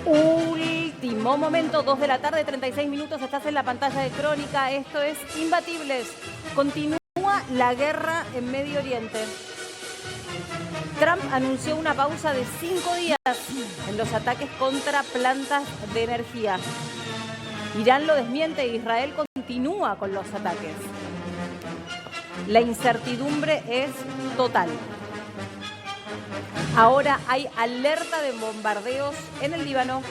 Último momento, 2 de la tarde, 36 minutos, estás en la pantalla de Crónica. Esto es Imbatibles. Continúa la guerra en Medio Oriente. Trump anunció una pausa de 5 días en los ataques contra plantas de energía. Irán lo desmiente e Israel continúa con los ataques. La incertidumbre es total. Ahora hay alerta de bombardeos en el Líbano.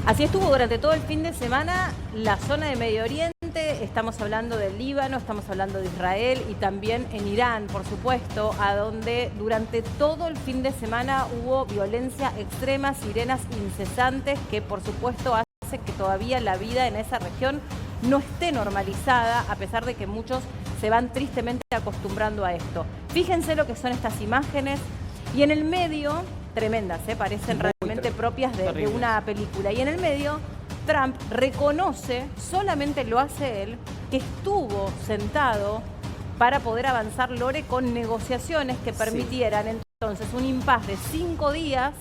Así estuvo durante todo el fin de semana la zona de Medio Oriente. Estamos hablando del Líbano, estamos hablando de Israel y también en Irán, por supuesto, a donde durante todo el fin de semana hubo violencia extrema, sirenas incesantes que, por supuesto, hace que todavía la vida en esa región no esté normalizada, a pesar de que muchos se van tristemente acostumbrando a esto. Fíjense lo que son estas imágenes y en el medio, tremendas, parecen realmente propias de una película. Y en el medio, Trump reconoce, solamente lo hace él, que estuvo sentado para poder avanzar, Lore, con negociaciones que permitieran entonces un impasse de 5 días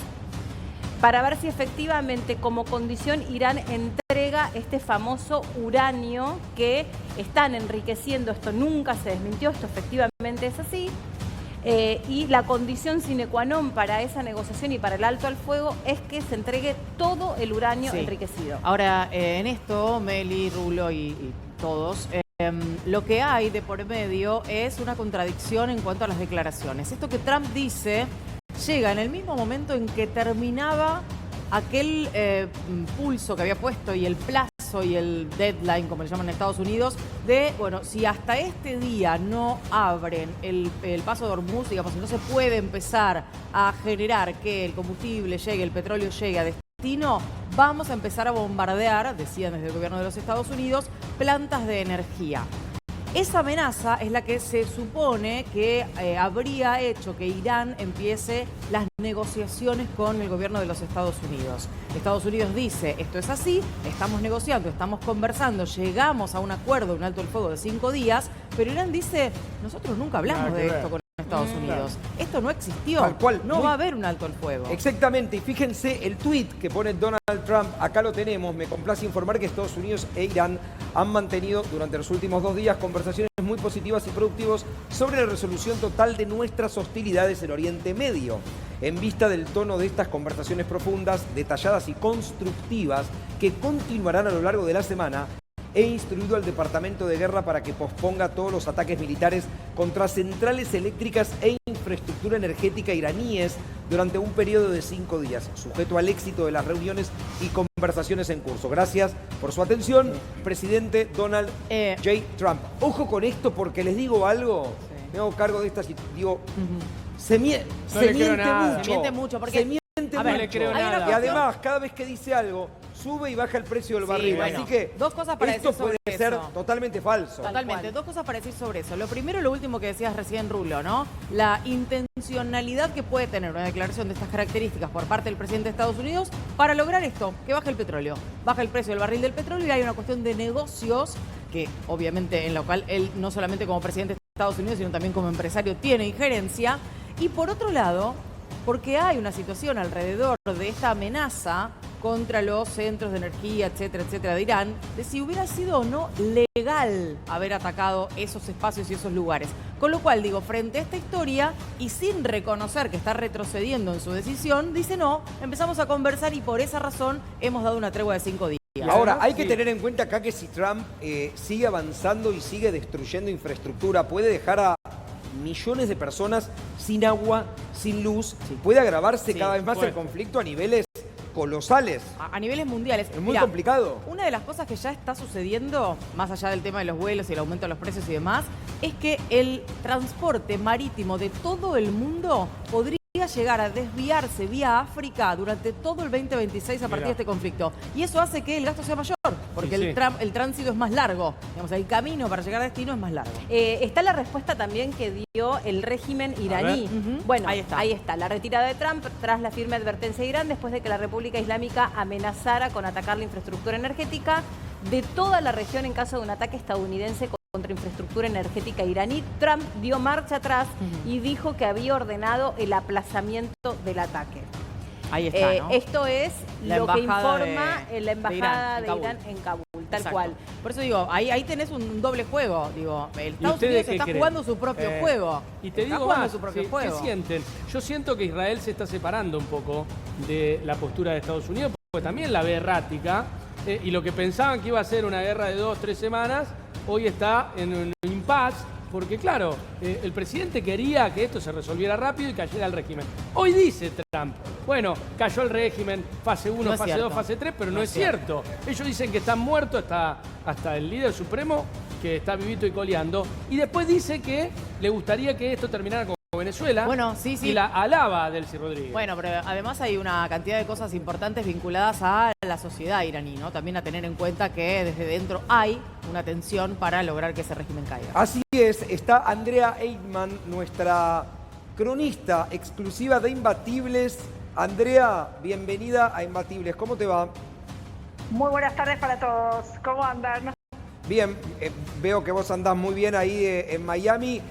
para ver si efectivamente como condición Irán entrega este famoso uranio que están enriqueciendo. Esto nunca se desmintió, esto efectivamente es así. Y la condición sine qua non para esa negociación y para el alto al fuego es que se entregue todo el uranio enriquecido. Ahora, en esto, Meli, Rulo y todos, lo que hay de por medio es una contradicción en cuanto a las declaraciones. Esto que Trump dice llega en el mismo momento en que terminaba aquel pulso que había puesto y el plazo y el deadline, como le llaman en Estados Unidos, de, bueno, si hasta este día no abren el paso de Hormuz, digamos, si no se puede empezar a generar que el combustible llegue, el petróleo llegue a destino, vamos a empezar a bombardear, decían desde el gobierno de los Estados Unidos, plantas de energía. Esa amenaza es la que se supone que habría hecho que Irán empiece las negociaciones con el gobierno de los Estados Unidos. Estados Unidos dice, esto es así, estamos negociando, estamos conversando, llegamos a un acuerdo, un alto el fuego de 5 días, pero Irán dice, nosotros nunca hablamos de esto con Estados Unidos. Esto no existió. Tal cual. No va a haber un alto el fuego. Exactamente. Y fíjense el tuit que pone Donald Trump. Acá lo tenemos. Me complace informar que Estados Unidos e Irán han mantenido durante los últimos 2 días conversaciones muy positivas y productivas sobre la resolución total de nuestras hostilidades en Oriente Medio. En vista del tono de estas conversaciones profundas, detalladas y constructivas que continuarán a lo largo de la semana, he instruido al Departamento de Guerra para que posponga todos los ataques militares contra centrales eléctricas e infraestructura energética iraníes durante un periodo de 5 días, sujeto al éxito de las reuniones y conversaciones en curso. Gracias por su atención, presidente Donald J. Trump. Ojo con esto porque les digo algo, me hago cargo de esta situación, digo, se miente mucho. Se miente mucho porque... Se miente mucho. No le creo nada. Y además, cada vez que dice algo, sube y baja el precio del barril. Bueno, así que dos cosas para esto decir sobre puede ser eso. totalmente falso. Totalmente. Dos cosas para decir sobre eso. Lo primero, lo último que decías recién, Rulo, ¿no? La intencionalidad que puede tener una declaración de estas características por parte del presidente de Estados Unidos para lograr esto, que baje el petróleo. Baja el precio del barril del petróleo y hay una cuestión de negocios que, obviamente, en la cual él, no solamente como presidente de Estados Unidos, sino también como empresario, tiene injerencia. Y por otro lado, porque hay una situación alrededor de esta amenaza contra los centros de energía, etcétera, etcétera, de Irán, de si hubiera sido o no legal haber atacado esos espacios y esos lugares. Con lo cual, digo, frente a esta historia y sin reconocer que está retrocediendo en su decisión, dice no, empezamos a conversar y por esa razón hemos dado una tregua de 5 días. Ahora, hay que tener en cuenta acá que si Trump sigue avanzando y sigue destruyendo infraestructura, puede dejar a millones de personas sin agua, sin luz, puede agravarse cada vez más el conflicto a niveles colosales. A niveles mundiales. Es muy complicado. Una de las cosas que ya está sucediendo, más allá del tema de los vuelos y el aumento de los precios y demás, es que el transporte marítimo de todo el mundo podría llegar a desviarse vía África durante todo el 2026 a partir de este conflicto. Y eso hace que el gasto sea mayor, porque el tránsito es más largo. Digamos, el camino para llegar a destino es más largo. Está la respuesta también que dio el régimen iraní. Bueno, ahí está. La retirada de Trump tras la firme advertencia de Irán después de que la República Islámica amenazara con atacar la infraestructura energética de toda la región en caso de un ataque estadounidense contra contra infraestructura energética iraní, Trump dio marcha atrás y dijo que había ordenado el aplazamiento del ataque. Ahí está, ¿no? Esto es La lo que embajada informa la embajada de Irán en Kabul, tal Exacto. cual. Por eso digo, ahí tenés un doble juego. Digo, el Estados ustedes Unidos qué está creen? jugando su propio juego. Y te Está digo jugando más, su propio ¿qué juego. sienten? Yo siento que Israel se está separando un poco de la postura de Estados Unidos, porque también la ve errática, y lo que pensaban que iba a ser una guerra de 2-3 semanas, hoy está en un impasse, porque claro, el presidente quería que esto se resolviera rápido y cayera el régimen. Hoy dice Trump, bueno, cayó el régimen, fase 1, fase 2, fase 3, pero no es cierto. Ellos dicen que están muertos hasta el líder supremo, que está vivito y coleando, y después dice que le gustaría que esto terminara con Venezuela. Bueno, sí. Y la alaba a Delcy Rodríguez. Bueno, pero además hay una cantidad de cosas importantes vinculadas a la sociedad iraní, ¿no? También a tener en cuenta que desde dentro hay una tensión para lograr que ese régimen caiga. Así es, está Andrea Eidman, nuestra cronista exclusiva de Imbatibles. Andrea, bienvenida a Imbatibles. ¿Cómo te va? Muy buenas tardes para todos. ¿Cómo andan? Bien, veo que vos andás muy bien ahí en Miami.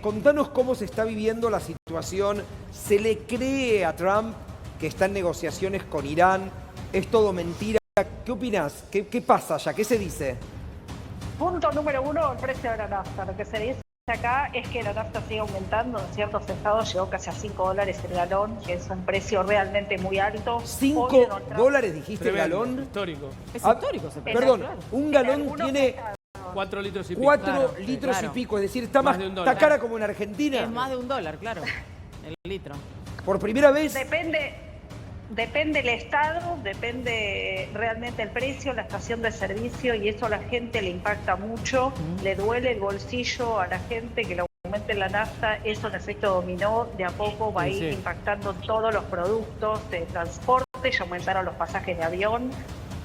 Contanos cómo se está viviendo la situación. ¿Se le cree a Trump que está en negociaciones con Irán? ¿Es todo mentira? ¿Qué opinás? ¿Qué pasa allá? ¿Qué se dice? Punto número 1, el precio de la nafta. Lo que se dice acá es que la nafta sigue aumentando. En ciertos estados llegó casi a $5 el galón, que es un precio realmente muy alto. $5 dijiste el Tremendo, galón. histórico. Es histórico ese precio. Perdón, claro. un galón tiene 4 litros y pico. 4 Claro, litros claro. y pico. Es decir, está Más más de un dólar. está cara como en Argentina. Es más de $1, claro. El litro. Por primera vez. Depende el estado, depende realmente el precio, la estación de servicio, y eso a la gente le impacta mucho, le duele el bolsillo a la gente que le aumente la nafta. Eso en efecto dominó, de a poco va a ir impactando todos los productos de transporte. Ya aumentaron los pasajes de avión,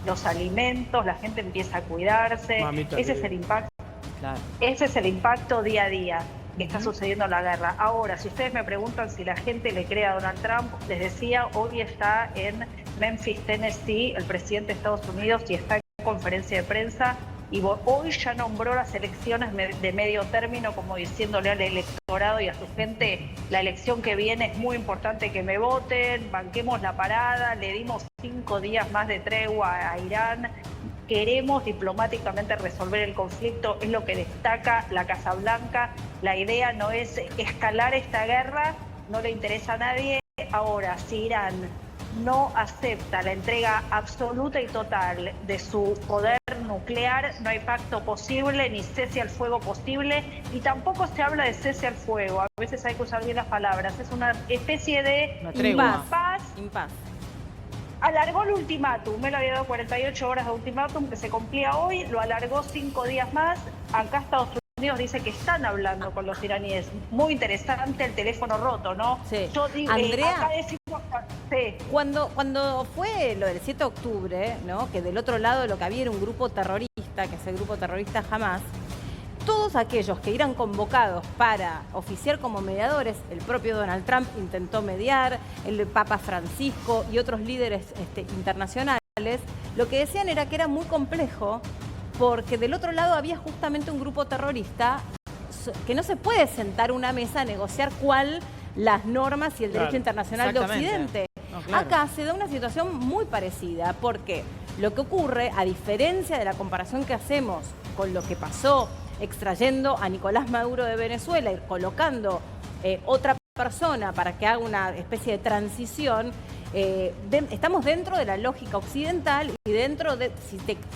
los alimentos, la gente empieza a cuidarse. Mamita Ese es querida. el impacto. Claro. Ese es el impacto día a día que está sucediendo en la guerra. Ahora, si ustedes me preguntan si la gente le cree a Donald Trump, les decía, hoy está en Memphis, Tennessee, el presidente de Estados Unidos, y está en conferencia de prensa, y hoy ya nombró las elecciones de medio término, como diciéndole al electorado y a su gente, la elección que viene es muy importante que me voten, banquemos la parada, le dimos 5 días más de tregua a Irán. Queremos diplomáticamente resolver el conflicto, es lo que destaca la Casa Blanca. La idea no es escalar esta guerra, no le interesa a nadie. Ahora, si Irán no acepta la entrega absoluta y total de su poder nuclear, no hay pacto posible, ni cese al fuego posible, y tampoco se habla de cese al fuego. A veces hay que usar bien las palabras. Es una especie de Una tregua. impas. Alargó el ultimátum, él había dado 48 horas de ultimátum que se cumplía hoy, lo alargó 5 días más. Acá Estados Unidos dice que están hablando con los iraníes. Muy interesante el teléfono roto, ¿no? Sí. Yo digo, Andrea, acá decimos, sí. Cuando fue lo del 7 de octubre, ¿no? Que del otro lado lo que había era un grupo terrorista, que es el grupo terrorista Hamas, todos aquellos que eran convocados para oficiar como mediadores, el propio Donald Trump intentó mediar, el Papa Francisco y otros líderes internacionales, lo que decían era que era muy complejo porque del otro lado había justamente un grupo terrorista que no se puede sentar a una mesa a negociar las normas y el derecho internacional de Occidente. No, claro. Acá se da una situación muy parecida porque lo que ocurre, a diferencia de la comparación que hacemos con lo que pasó extrayendo a Nicolás Maduro de Venezuela y colocando otra persona para que haga una especie de transición, estamos dentro de la lógica occidental y dentro de,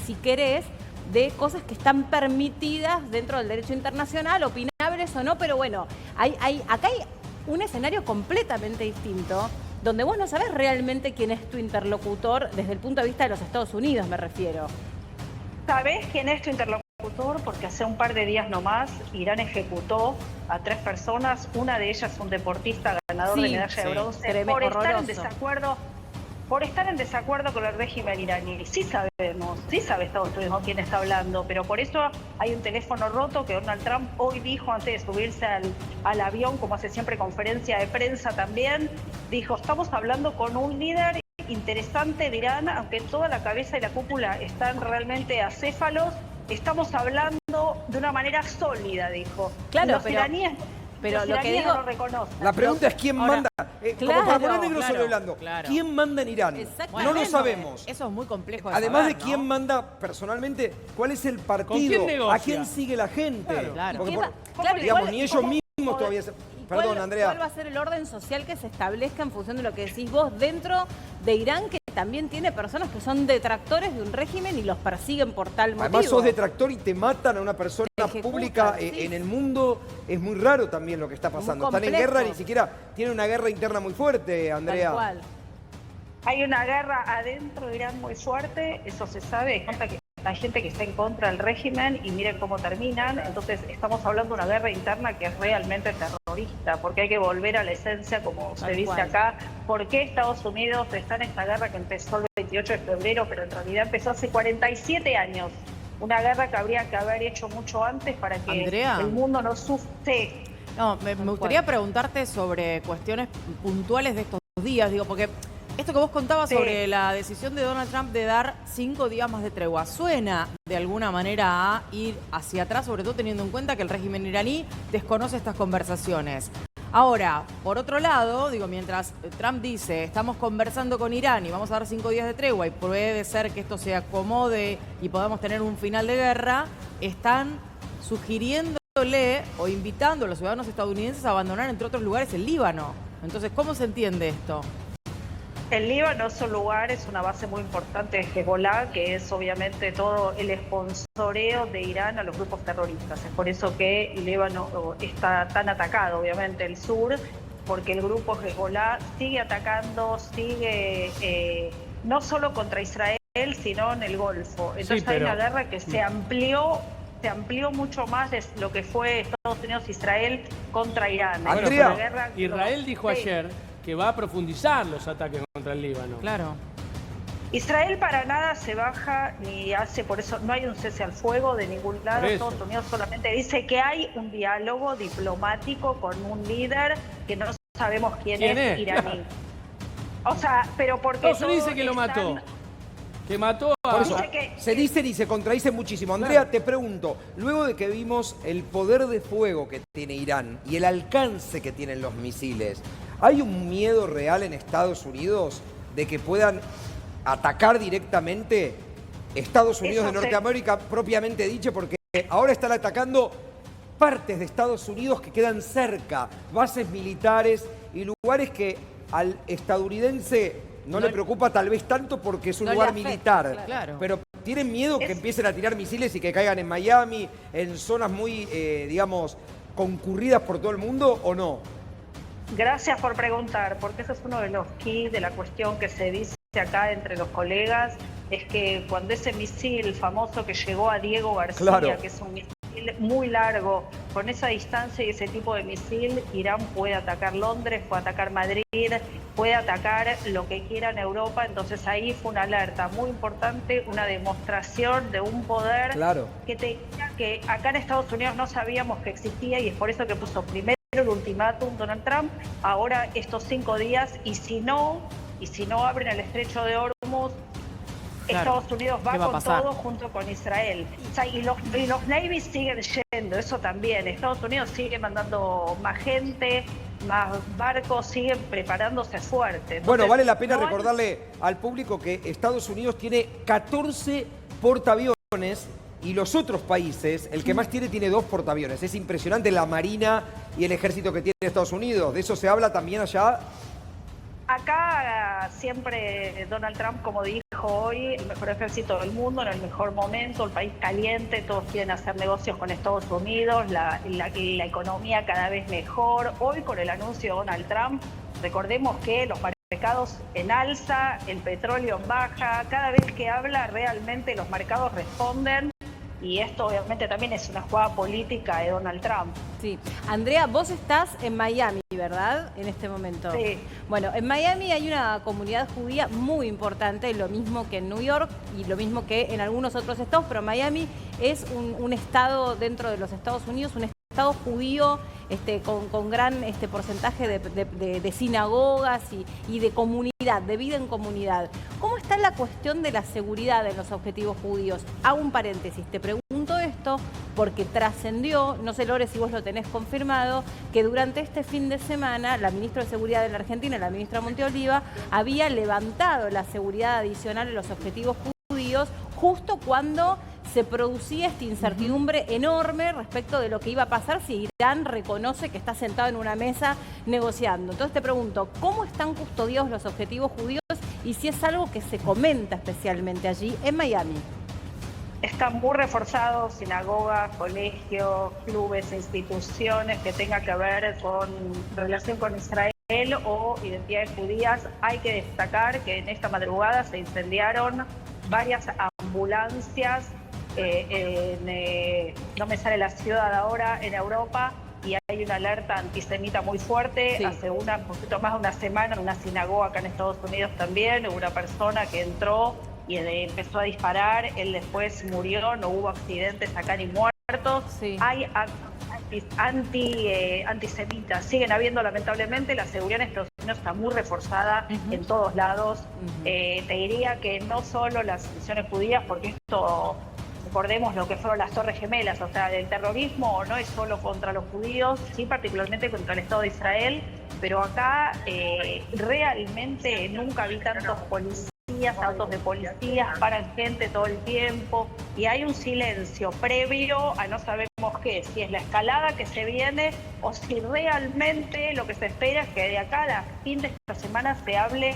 si querés, de cosas que están permitidas dentro del derecho internacional, opinables o no, pero bueno, acá hay un escenario completamente distinto, donde vos no sabés realmente quién es tu interlocutor desde el punto de vista de los Estados Unidos, me refiero. ¿Sabés quién es tu interlocutor? Porque hace un par de días nomás Irán ejecutó a 3 personas, una de ellas un deportista ganador de medalla de bronce, por estar en desacuerdo con el régimen iraní. Sí sabemos, sí sabe Estados Unidos quién está hablando, pero por eso hay un teléfono roto que Donald Trump hoy dijo antes de subirse al avión, como hace siempre conferencia de prensa también, dijo, estamos hablando con un líder interesante de Irán, aunque toda la cabeza y la cúpula están realmente acéfalos, estamos hablando de una manera sólida, dijo. Claro, los pero iraníes, pero los lo que iraníes digo- no lo reconocen. La pregunta es quién Ahora, manda, como claro, para poner negro claro, sobre blanco, claro. ¿quién manda en Irán? Exactamente. No lo sabemos. Eso es muy complejo de Además saber, de quién ¿no? manda personalmente, ¿cuál es el partido? ¿Con quién negocia? ¿A quién sigue la gente? Claro. Porque ¿Qué por- va- claro, digamos, igual- ni ellos ¿cómo- mismos todavía se... ¿Y Perdón, cuál Andrea. va a ser el orden social que se establezca en función de lo que decís vos dentro de Irán, que también tiene personas que son detractores de un régimen y los persiguen por tal motivo? Además sos detractor y te matan a una persona Te ejecutan, pública sí. en el mundo. Es muy raro también lo que está pasando. Están en complejo. guerra, ni siquiera tienen una guerra interna muy fuerte, Andrea. Tal cual. Hay una guerra adentro de Irán muy fuerte, eso se sabe. Hay gente que está en contra del régimen y miren cómo terminan. Entonces estamos hablando de una guerra interna que es realmente terrorista, porque hay que volver a la esencia, como se Tal dice cual. acá. ¿Por qué Estados Unidos está en esta guerra que empezó el 28 de febrero, pero en realidad empezó hace 47 años? Una guerra que habría que haber hecho mucho antes para que Andrea. el mundo no sufra. No, me gustaría preguntarte sobre cuestiones puntuales de estos días, digo, porque esto que vos contabas Sí. sobre la decisión de Donald Trump de dar 5 días más de tregua, suena de alguna manera a ir hacia atrás, sobre todo teniendo en cuenta que el régimen iraní desconoce estas conversaciones. Ahora, por otro lado, digo, mientras Trump dice, estamos conversando con Irán y vamos a dar 5 días de tregua y puede ser que esto se acomode y podamos tener un final de guerra, están sugiriéndole o invitando a los ciudadanos estadounidenses a abandonar, entre otros lugares, el Líbano. Entonces, ¿cómo se entiende esto? El Líbano es un lugar, es una base muy importante de Hezbollah, que es obviamente todo el sponsoreo de Irán a los grupos terroristas. Es por eso que el Líbano está tan atacado, obviamente, el sur, porque el grupo Hezbollah sigue atacando, sigue no solo contra Israel, sino en el Golfo. Entonces Sí, hay pero- una guerra que se amplió mucho más de lo que fue Estados Unidos-Israel contra Irán. Bueno, Es Andrea, una guerra- Israel dijo Sí. ayer que va a profundizar los ataques contra el Líbano. Claro. Israel para nada se baja ni hace, por eso no hay un cese al fuego de ningún lado. Por eso. Estados Unidos solamente dice que hay un diálogo diplomático con un líder que no sabemos quién es iraní. O sea, pero porque Estados Unidos dice todos que lo mató. están- Que mató a... Por eso Dice que- se dicen y se contradicen muchísimo. Andrea, te pregunto, luego de que vimos el poder de fuego que tiene Irán y el alcance que tienen los misiles, ¿hay un miedo real en Estados Unidos de que puedan atacar directamente Estados Unidos Eso de se- Norteamérica propiamente dicho? Porque ahora están atacando partes de Estados Unidos que quedan cerca, bases militares y lugares que al estadounidense no le preocupa tal vez tanto porque es un no le lugar afecta, militar. claro. Pero ¿tienen miedo que empiecen a tirar misiles y que caigan en Miami, en zonas muy, digamos, concurridas por todo el mundo o no? Gracias por preguntar, porque eso es uno de los keys de la cuestión que se dice acá entre los colegas, es que cuando ese misil famoso que llegó a Diego García, Claro. que es un misil muy largo, con esa distancia y ese tipo de misil, Irán puede atacar Londres, puede atacar Madrid, puede atacar lo que quiera en Europa. Entonces ahí fue una alerta muy importante, una demostración de un poder Claro. que acá en Estados Unidos no sabíamos que existía, y es por eso que puso primero el ultimátum Donald Trump, ahora estos 5 días, y si no abren el estrecho de Hormuz, Claro. Estados Unidos va ¿Qué va a con pasar? todo junto con Israel. O sea, y los navies siguen yendo, eso también. Estados Unidos sigue mandando más gente, más barcos, siguen preparándose fuerte. Entonces, Bueno, vale la pena no hay- recordarle al público que Estados Unidos tiene 14 portaaviones y los otros países, el que más tiene 2 portaaviones. Es impresionante la marina y el ejército que tiene Estados Unidos. ¿De eso se habla también allá? Acá siempre Donald Trump, como dijo hoy, el mejor ejército del mundo, en el mejor momento, el país caliente, todos quieren hacer negocios con Estados Unidos, la economía cada vez mejor. Hoy con el anuncio de Donald Trump, recordemos que los mercados en alza, el petróleo en baja, cada vez que habla realmente los mercados responden. Y esto obviamente también es una jugada política de Donald Trump. Sí. Andrea, vos estás en Miami, ¿verdad? En este momento. Sí. Bueno, en Miami hay una comunidad judía muy importante, lo mismo que en New York y lo mismo que en algunos otros estados, pero Miami es un estado dentro de los Estados Unidos, un estado judío con gran porcentaje de sinagogas y de comunidad, de vida en comunidad. ¿Cómo está la cuestión de la seguridad en los objetivos judíos? Hago un paréntesis, te pregunto esto porque trascendió, no sé Lore si vos lo tenés confirmado, que durante este fin de semana la ministra de Seguridad de la Argentina, la ministra Monteoliva, había levantado la seguridad adicional en los objetivos judíos justo cuando se producía esta incertidumbre enorme respecto de lo que iba a pasar si Irán reconoce que está sentado en una mesa negociando. Entonces te pregunto, ¿cómo están custodiados los objetivos judíos y si es algo que se comenta especialmente allí en Miami? Están muy reforzados sinagogas, colegios, clubes, instituciones que tengan que ver con relación con Israel o identidades judías. Hay que destacar que en esta madrugada se incendiaron varias ambulancias, no me sale la ciudad ahora, en Europa, y hay una alerta antisemita muy fuerte. Sí. Hace un poquito más de una semana en una sinagoga acá en Estados Unidos también hubo una persona que entró y empezó a disparar, él después murió, no hubo accidentes acá ni muertos. Sí. Hay antisemitas, siguen habiendo lamentablemente. La seguridad en Estados Unidos está muy reforzada en todos lados. Te diría que no solo las instituciones judías, porque esto, recordemos lo que fueron las Torres Gemelas, o sea, el terrorismo no es solo contra los judíos, sí particularmente contra el Estado de Israel, pero acá realmente nunca vi tantos policías, autos de policías, paran gente todo el tiempo y hay un silencio previo a no sabemos qué, si es la escalada que se viene o si realmente lo que se espera es que de acá a fin de esta semana se hable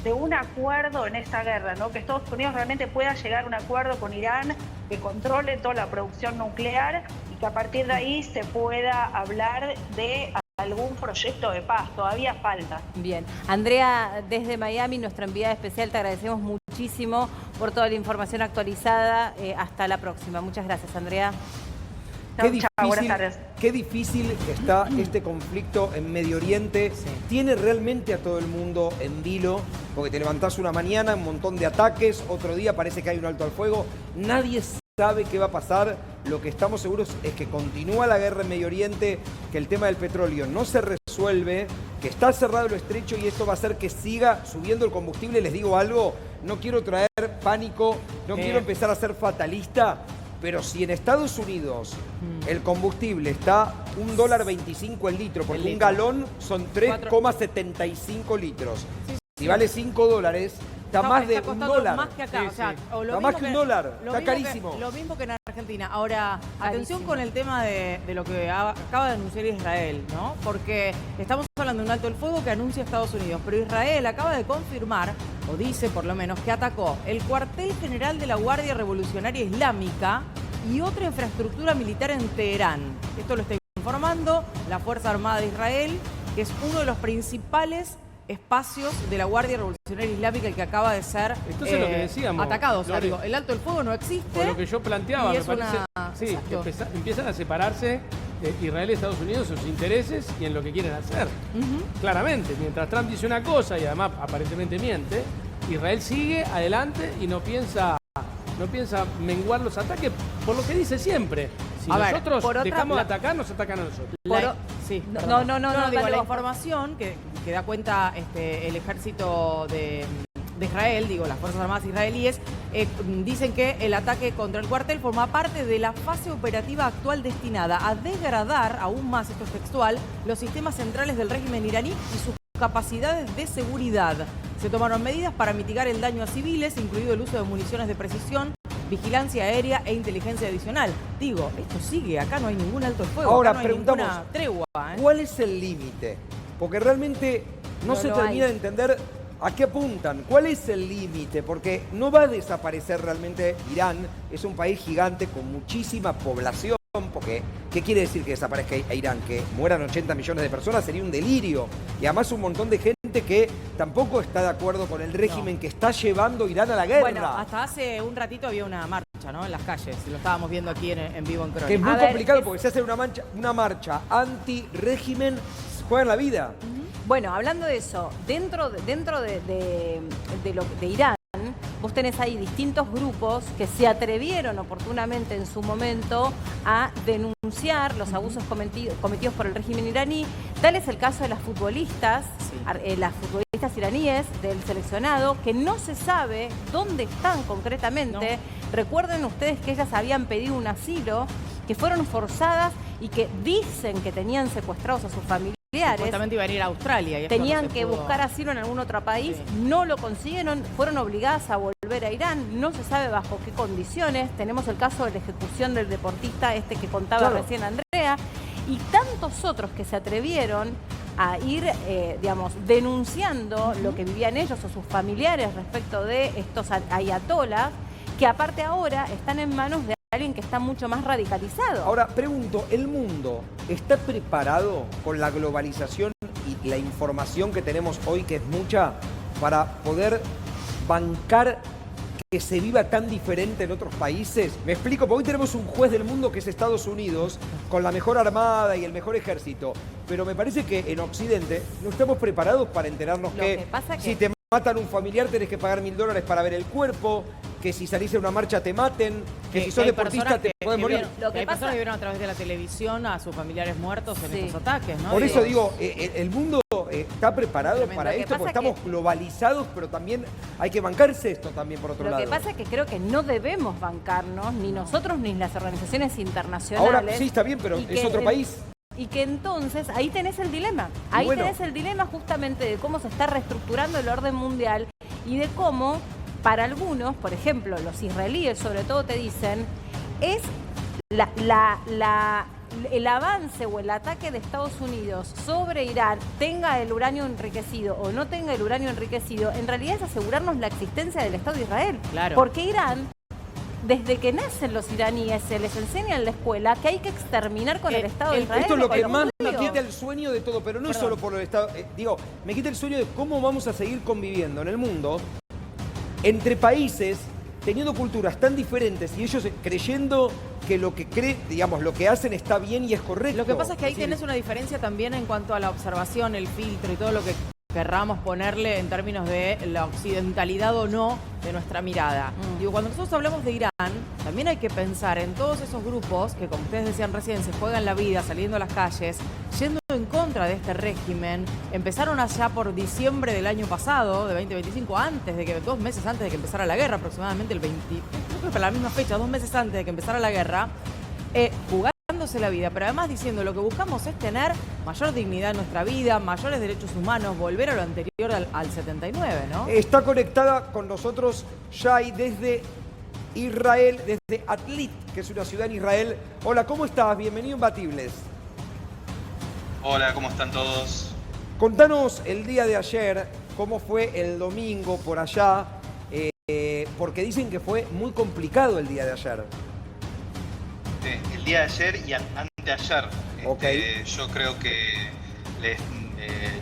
de un acuerdo en esta guerra, ¿no? Que Estados Unidos realmente pueda llegar a un acuerdo con Irán que controle toda la producción nuclear y que a partir de ahí se pueda hablar de algún proyecto de paz. Todavía falta. Bien. Andrea, desde Miami, nuestra enviada especial, te agradecemos muchísimo por toda la información actualizada. Hasta la próxima. Muchas gracias, Andrea. Buenas tardes. Qué difícil está este conflicto en Medio Oriente. Sí. Tiene realmente a todo el mundo en vilo, porque te levantás una mañana, un montón de ataques, otro día parece que hay un alto al fuego. Nadie sabe qué va a pasar. Lo que estamos seguros es que continúa la guerra en Medio Oriente, que el tema del petróleo no se resuelve, que está cerrado el estrecho y esto va a hacer que siga subiendo el combustible. Les digo algo, no quiero traer pánico, no quiero empezar a ser fatalista, pero si en Estados Unidos el combustible está $1.25 el litro, porque un galón son 3,75 litros. Si vale $5, está más de costando $1. más que acá, Sí, o sea, sí. o lo Está mismo más que $1, lo está mismo carísimo. Lo mismo que en Argentina. Ahora, atención Carísimo. con el tema de lo que acaba de anunciar Israel, ¿no? Porque estamos hablando de un alto el fuego que anuncia Estados Unidos, pero Israel acaba de confirmar, o dice por lo menos, que atacó el cuartel general de la Guardia Revolucionaria Islámica y otra infraestructura militar en Teherán. Esto lo está informando la Fuerza Armada de Israel, que es uno de los principales espacios de la Guardia Revolucionaria Islámica, el que acaba de ser Entonces lo que decíamos, atacado. O sea, Lore, digo, el alto el fuego no existe. por lo que yo planteaba, y me es parece, una- sí, exacto. empiezan a separarse Israel y Estados Unidos, sus intereses y en lo que quieren hacer. Claramente, mientras Trump dice una cosa y además aparentemente miente, Israel sigue adelante y no piensa menguar los ataques por lo que dice siempre. Si A ver, nosotros por otra- dejamos de atacar, nos atacan a nosotros. Sí, No, perdón. no, digo, dale la vos. información que da cuenta el ejército de Israel, digo, las Fuerzas Armadas israelíes, dicen que el ataque contra el cuartel forma parte de la fase operativa actual destinada a degradar aún más, esto es textual, los sistemas centrales del régimen iraní y sus capacidades de seguridad. Se tomaron medidas para mitigar el daño a civiles, incluido el uso de municiones de precisión, vigilancia aérea e inteligencia adicional. Digo, esto sigue, acá no hay ningún alto el fuego, Ahora acá no hay preguntamos, ninguna tregua. ¿cuál es el límite? Porque realmente no se lo termina hay. de entender a qué apuntan. ¿Cuál es el límite? Porque no va a desaparecer realmente Irán. Es un país gigante con muchísima población. Porque, ¿qué quiere decir que desaparezca Irán? Que mueran 80 millones de personas sería un delirio. Y además un montón de gente que tampoco está de acuerdo con el régimen que está llevando Irán a la guerra. Bueno, hasta hace un ratito había una marcha, ¿no? En las calles, lo estábamos viendo aquí en vivo en Crónica. Que es muy A ver, complicado porque si hace una marcha anti-régimen, juegan la vida. Bueno, hablando de eso, dentro de Irán, vos tenés ahí distintos grupos que se atrevieron oportunamente en su momento a denunciar los abusos cometidos por el régimen iraní. Tal es el caso de las futbolistas iraníes del seleccionado, que no se sabe dónde están concretamente. No. Recuerden ustedes que ellas habían pedido un asilo, que fueron forzadas y que dicen que tenían secuestrados a sus familiares. Supuestamente iban a ir a Australia. Y tenían que buscar asilo en algún otro país, no lo consiguieron, fueron obligadas a volver a Irán, no se sabe bajo qué condiciones. Tenemos el caso de la ejecución del deportista que contaba recién Andrea, y tantos otros que se atrevieron a ir, denunciando lo que vivían ellos o sus familiares respecto de estos ayatolas, que aparte ahora están en manos de alguien que está mucho más radicalizado. Ahora, pregunto, ¿el mundo está preparado con la globalización y la información que tenemos hoy, que es mucha, para poder bancar que se viva tan diferente en otros países? Me explico, porque hoy tenemos un juez del mundo que es Estados Unidos, con la mejor armada y el mejor ejército, pero me parece que en Occidente no estamos preparados para enterarnos que si te matan un familiar tenés que pagar $1000 para ver el cuerpo, que si salís a una marcha te maten, que si sos deportista te podés morir. Hay personas que vieron a través de la televisión a sus familiares muertos en estos ataques, ¿no? Por eso digo, el mundo está preparado para esto, porque estamos globalizados, pero también hay que bancarse esto también por otro lado. Lo que pasa es que creo que no debemos bancarnos, ni nosotros ni las organizaciones internacionales. Ahora sí, está bien, pero es otro país. Y que entonces ahí tenés el dilema. Ahí tenés el dilema justamente de cómo se está reestructurando el orden mundial y de cómo, para algunos, por ejemplo, los israelíes sobre todo te dicen, es el avance o el ataque de Estados Unidos sobre Irán, tenga el uranio enriquecido o no tenga el uranio enriquecido, en realidad es asegurarnos la existencia del Estado de Israel. Claro. Porque Irán, desde que nacen los iraníes, se les enseña en la escuela que hay que exterminar con el Estado de Israel. Esto es lo que más me quita el sueño de todo, pero no es solo por el Estado. Me quita el sueño de cómo vamos a seguir conviviendo en el mundo entre países teniendo culturas tan diferentes y ellos creyendo que lo que lo que hacen está bien y es correcto. Lo que pasa es que ahí tenés una diferencia también en cuanto a la observación, el filtro y todo lo que querramos ponerle en términos de la occidentalidad o no de nuestra mirada. Digo, cuando nosotros hablamos de Irán, también hay que pensar en todos esos grupos que, como ustedes decían recién, se juegan la vida saliendo a las calles, yendo en contra de este régimen. Empezaron allá por diciembre del año pasado, de 2025, 2 meses antes de que empezara la guerra, aproximadamente el 20, creo que la misma fecha, 2 meses antes de que empezara la guerra, jugándose la vida, pero además diciendo lo que buscamos es tener mayor dignidad en nuestra vida, mayores derechos humanos, volver a lo anterior al 79, ¿no? Está conectada con nosotros Shai desde Israel, desde Atlit, que es una ciudad en Israel. Hola, ¿cómo estás? Bienvenido a Imbatibles. Hola, ¿cómo están todos? Contanos el día de ayer, cómo fue el domingo por allá, porque dicen que fue muy complicado el día de ayer. El día de ayer y anteayer. Yo creo que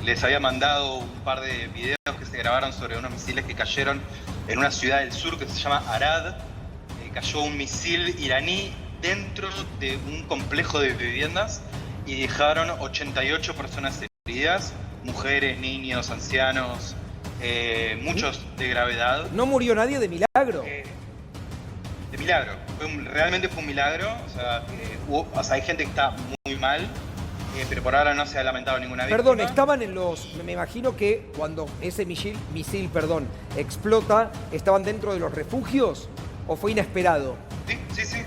les había mandado un par de videos que se grabaron sobre unos misiles que cayeron en una ciudad del sur que se llama Arad. Cayó un misil iraní dentro de un complejo de viviendas y dejaron 88 personas heridas, mujeres, niños, ancianos, muchos de gravedad. ¿No murió nadie de milagro? De milagro. Realmente fue un milagro. Hay gente que está muy mal, pero por ahora no se ha lamentado ninguna víctima. Perdón, estaban me imagino que cuando ese misil explota, ¿estaban dentro de los refugios o fue inesperado? Sí.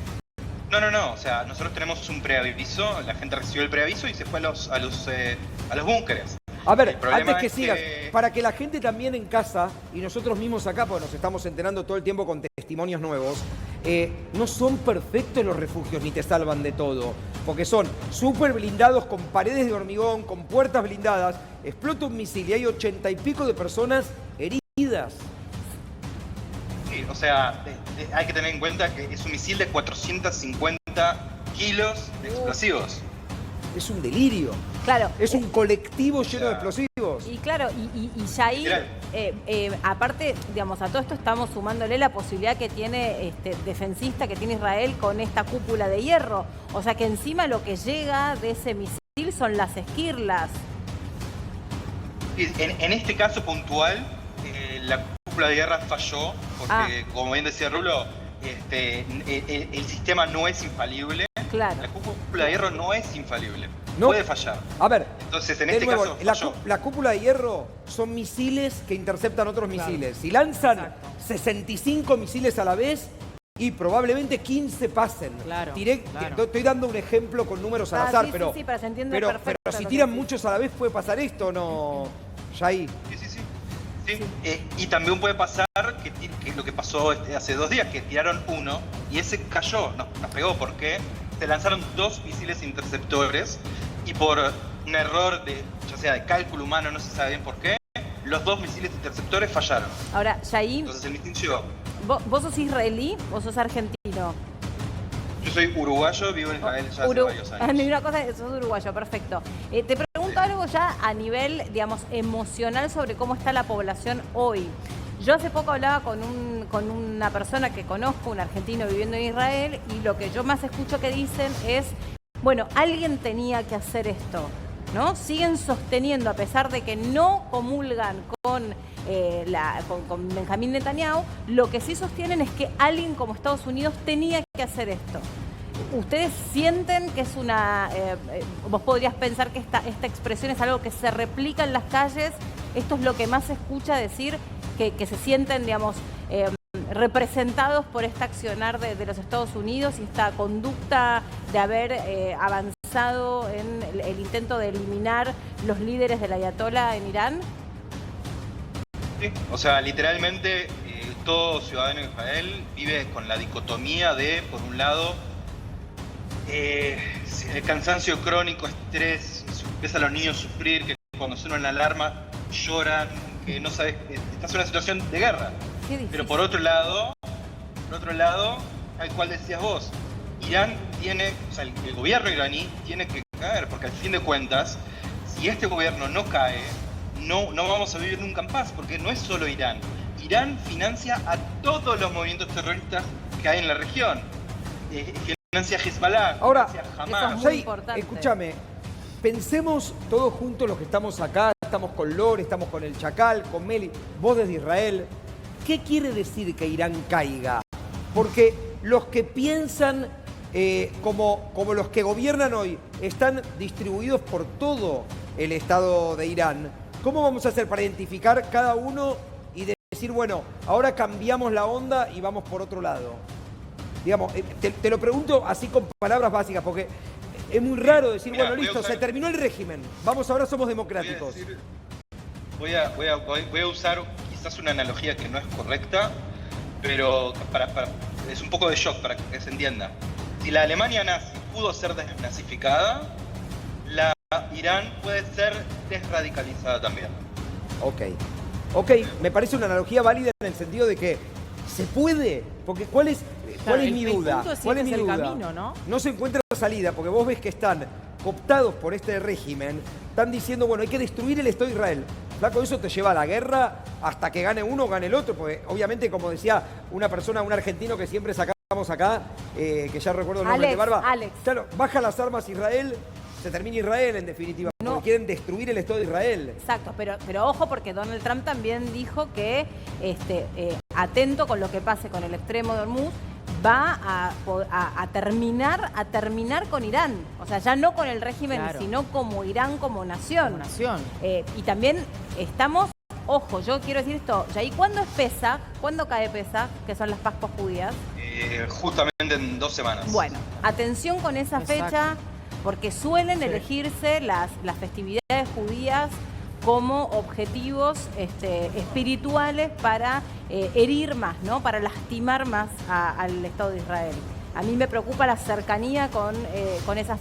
No. O sea, nosotros tenemos un preaviso, la gente recibió el preaviso y se fue a los búnkeres. A ver, antes que sigas, para que la gente también en casa y nosotros mismos acá, porque nos estamos enterando todo el tiempo con testimonios nuevos, no son perfectos los refugios ni te salvan de todo, porque son súper blindados con paredes de hormigón, con puertas blindadas, explota un misil y hay 80 y pico de personas heridas. Sí, o sea, hay que tener en cuenta que es un misil de 450 kilos de explosivos. Es un delirio. Claro. Es un colectivo lleno de explosivos. Y claro, y ya ahí, aparte, digamos, a todo esto estamos sumándole la posibilidad que tiene defensista, que tiene Israel con esta cúpula de hierro. O sea que encima lo que llega de ese misil son las esquirlas. En este caso puntual, la cúpula de guerra falló, porque como bien decía Rulo, el sistema no es infalible. Claro. La cúpula de hierro no es infalible. No. Puede fallar. A ver, Entonces, en de este nuevo, caso, falló. la cúpula de hierro son misiles que interceptan otros misiles. Si lanzan 65 misiles a la vez y probablemente 15 pasen. Claro. Estoy dando un ejemplo con números al azar, sí, pero, sí, pero se entiende pero perfecto si lo que tiran decís. muchos a la vez puede pasar esto, ¿no, Yair? Sí. Y también puede pasar que lo que pasó hace 2 días, que tiraron uno y ese cayó, nos pegó porque se lanzaron 2 misiles interceptores y por un error ya sea de cálculo humano, no se sabe bien por qué, los 2 misiles interceptores fallaron. Ahora, Yair, Entonces el distinció. ¿vos sos israelí o sos argentino? Yo soy uruguayo, vivo en Israel ya hace varios años. Ni una cosa, sos uruguayo, perfecto. Te pregunto algo ya a nivel, digamos, emocional sobre cómo está la población hoy. Yo hace poco hablaba con una persona que conozco, un argentino viviendo en Israel, y lo que yo más escucho que dicen es, bueno, alguien tenía que hacer esto, ¿no? Siguen sosteniendo, a pesar de que no comulgan con Benjamín Netanyahu, lo que sí sostienen es que alguien como Estados Unidos tenía que hacer esto. ¿Ustedes sienten que es vos podrías pensar que esta expresión es algo que se replica en las calles? ¿Esto es lo que más se escucha decir, que se sienten, digamos, representados por este accionar de los Estados Unidos y esta conducta de haber avanzado en el intento de eliminar los líderes del ayatolá en Irán? Sí, o sea, literalmente todo ciudadano de Israel vive con la dicotomía de, por un lado, el cansancio crónico, estrés, empiezan los niños a sufrir, que cuando suena la alarma lloran, que no sabes, estás en una situación de guerra. Pero por otro lado, al cual decías vos, Irán tiene, o sea, el gobierno iraní tiene que caer, porque al fin de cuentas, si este gobierno no cae, no vamos a vivir nunca en paz, porque no es solo Irán. Irán financia a todos los movimientos terroristas que hay en la región. Financia Hezbollah, Ahora, financia Hamas. muy importante. Escúchame, pensemos todos juntos los que estamos acá, estamos con Lore, estamos con el Chacal, con Meli, vos desde Israel. ¿Qué quiere decir que Irán caiga? Porque los que piensan como los que gobiernan hoy están distribuidos por todo el Estado de Irán. ¿Cómo vamos a hacer para identificar cada uno y decir, bueno, ahora cambiamos la onda y vamos por otro lado? Digamos, te lo pregunto así con palabras básicas, porque es muy raro decir, Mirá, bueno, listo, se terminó el régimen, vamos, ahora somos democráticos. Voy a usar quizás una analogía que no es correcta, pero es un poco de shock para que se entienda. Si la Alemania nazi pudo ser desnazificada, la Irán puede ser desradicalizada también. Ok, me parece una analogía válida en el sentido de que se puede, porque ¿cuál es mi duda? ¿Cuál es mi duda? Camino, ¿no? No se encuentra salida, porque vos ves que están cooptados por este régimen, están diciendo, bueno, hay que destruir el Estado de Israel. Flaco, eso te lleva a la guerra hasta que gane uno o gane el otro, porque obviamente, como decía una persona, un argentino que siempre sacamos acá, que ya recuerdo el nombre de Barba. Alex. Claro, baja las armas Israel, se termina Israel en definitiva, porque quieren destruir el Estado de Israel. Exacto, pero ojo, porque Donald Trump también dijo que, atento con lo que pase con el extremo de Hormuz, va a terminar con Irán. O sea, ya no con el régimen, sino como Irán, como nación. Como nación. Y también estamos, ojo, yo quiero decir esto, ¿y cuándo es Pesaj? ¿Cuándo cae Pesaj? Que son las Pascuas judías. Justamente en 2 semanas. Bueno, atención con esa fecha, porque suelen elegirse las festividades judías como objetivos espirituales para herir más, ¿no? Para lastimar más al Estado de Israel. A mí me preocupa la cercanía con esas